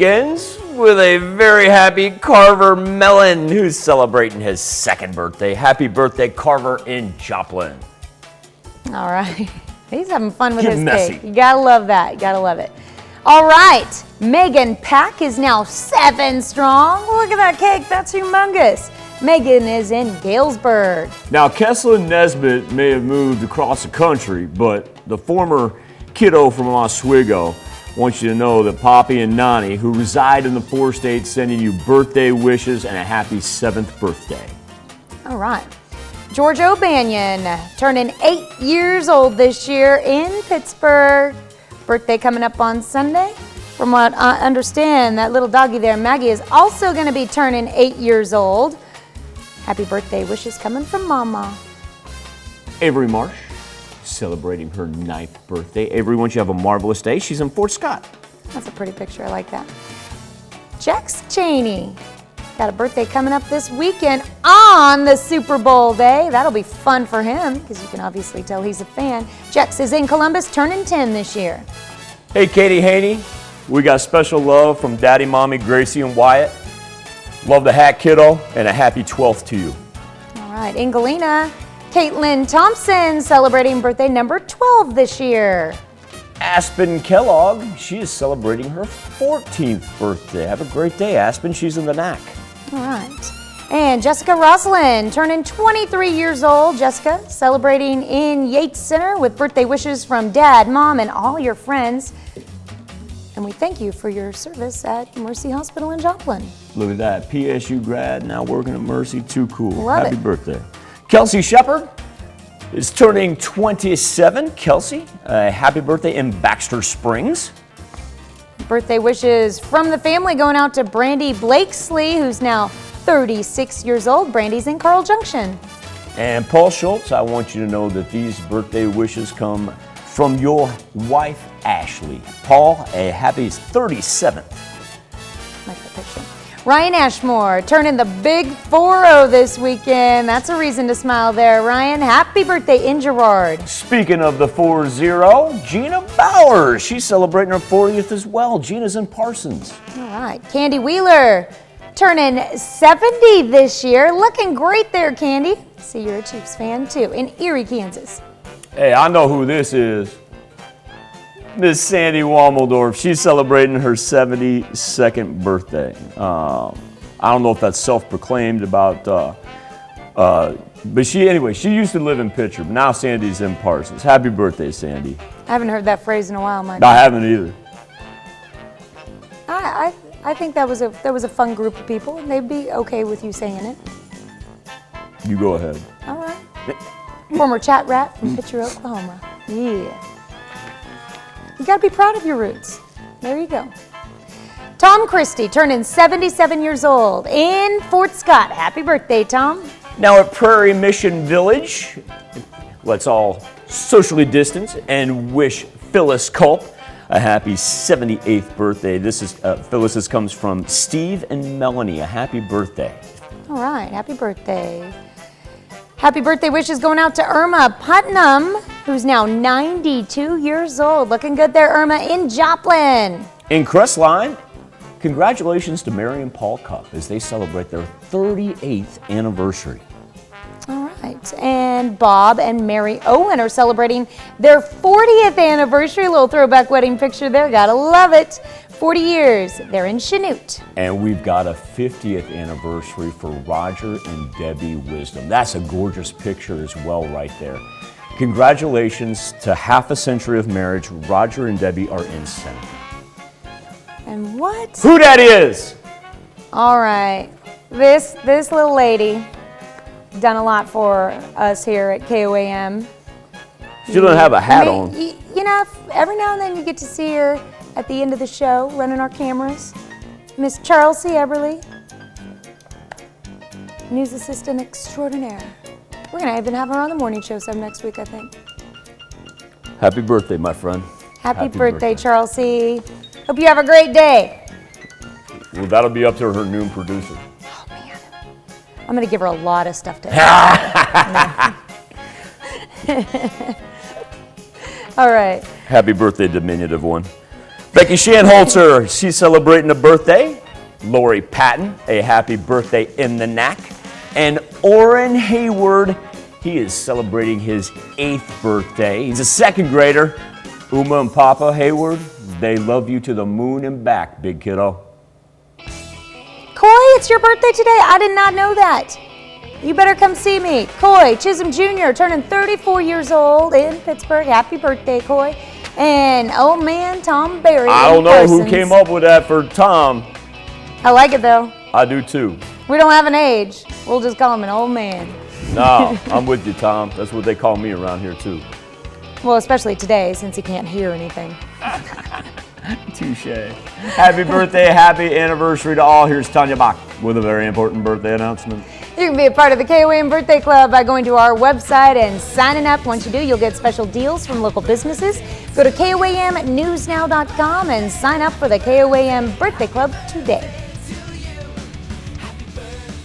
Begins with a very happy Carver Mellon, who's celebrating his second birthday. Happy birthday, Carver in Joplin. All right. He's having fun with Get his messy. cake. You gotta love that. You gotta love it. All right. Megan Pack is now 7 strong. Look at that cake. That's humongous. Megan is in Galesburg. Now, Kessler Nesbitt may have moved across the country, but the former kiddo from Oswego wants you to know that Poppy and Nani, who reside in the 4 states, sending you birthday wishes and a happy 7th birthday. All right. George O'Banion turning 8 years old this year in Pittsburgh. Birthday coming up on Sunday. From what I understand, that little doggy there, Maggie, is also going to be turning 8 years old. Happy birthday wishes coming from Mama. Avery Marsh, celebrating her 9th birthday. Avery, wants you have a marvelous day. She's in Fort Scott. That's a pretty picture. I like that. Jex Cheney got a birthday coming up this weekend on the Super Bowl day. That'll be fun for him because you can obviously tell he's a fan. Jex is in Columbus, turning 10 this year. Hey, Katie Haney, we got special love from Daddy, Mommy, Gracie, and Wyatt. Love the hat, kiddo, and a happy 12th to you. All right, in Galena, Caitlin Thompson celebrating birthday number 12 this year. Aspen Kellogg, she is celebrating her 14th birthday. Have a great day, Aspen. She's in the knack. All right. And Jessica Rosalind turning 23 years old. Jessica celebrating in Yates Center with birthday wishes from Dad, Mom, and all your friends. And we thank you for your service at Mercy Hospital in Joplin. Look at that. PSU grad, now working at Mercy. Too cool. Love Happy it. birthday. Kelsey Shepard is turning 27. Kelsey, happy birthday in Baxter Springs. Birthday wishes from the family going out to Brandy Blakesley, who's now 36 years old. Brandy's in Carl Junction. And Paul Schultz, I want you to know that these birthday wishes come from your wife, Ashley. Paul, a happy 37th. Like the picture. Ryan Ashmore turning the big 4-0 this weekend. That's a reason to smile there. Ryan, happy birthday in Girard. Speaking of the 4-0, Gina Bowers. She's celebrating her 40th as well. Gina's in Parsons. All right. Candy Wheeler turning 70 this year. Looking great there, Candy. See, you're a Chiefs fan too, in Erie, Kansas. Hey, I know who this is. Miss Sandy Walmaldorf. She's celebrating her 72nd birthday. I don't know if that's self-proclaimed about, but she used to live in Pitcher, but now Sandy's in Parsons. Happy birthday, Sandy. I haven't heard that phrase in a while, Mike. I haven't either. I think that was a fun group of people, and they'd be okay with you saying it. You go ahead. All right. Former chat rat from Pitcher, Oklahoma. Yeah. You got to be proud of your roots. There you go. Tom Christie turning 77 years old in Fort Scott. Happy birthday, Tom. Now at Prairie Mission Village, let's all socially distance and wish Phyllis Culp a happy 78th birthday. This is Phyllis. This comes from Steve and Melanie. A happy birthday. All right, happy birthday. Happy birthday wishes going out to Irma Putnam, who's now 92 years old. Looking good there, Irma, in Joplin. In Crestline, congratulations to Mary and Paul Cupp as they celebrate their 38th anniversary. All right, and Bob and Mary Owen are celebrating their 40th anniversary. A little throwback wedding picture there, gotta love it. 40 years, they're in Chanute. And we've got a 50th anniversary for Roger and Debbie Wisdom. That's a gorgeous picture as well right there. Congratulations to half a century of marriage. Roger and Debbie are in center. And what? Who that is? All right, this little lady done a lot for us here at KOAM. She doesn't have a hat on. You know, every now and then you get to see her at the end of the show, running our cameras. Miss Charles C. Eberly, news assistant extraordinaire. We're gonna even have her on the morning show some next week, I think. Happy birthday, my friend. Happy birthday, Charles C. Hope you have a great day. Well, that'll be up to her noon producer. Oh man, I'm gonna give her a lot of stuff to All right. Happy birthday, diminutive one. Becky Shannholzer, she's celebrating a birthday. Lori Patton, a happy birthday in the knack. And Orrin Hayward, he is celebrating his 8th birthday. He's a 2nd grader. Uma and Papa Hayward, they love you to the moon and back, big kiddo. Coy, it's your birthday today. I did not know that. You better come see me. Coy Chisholm Jr. turning 34 years old in Pittsburgh. Happy birthday, Coy. And old man Tom Berry. I don't know who came up with that for Tom. I like it though. I do too. We don't have an age. We'll just call him an old man. No, I'm with you, Tom. That's what they call me around here too. Well, especially today since he can't hear anything. Touche. Happy birthday, happy anniversary to all. Here's Tanya Bach with a very important birthday announcement. You can be a part of the KOAM Birthday Club by going to our website and signing up. Once you do, you'll get special deals from local businesses. Go to KOAMnewsnow.com and sign up for the KOAM Birthday Club today.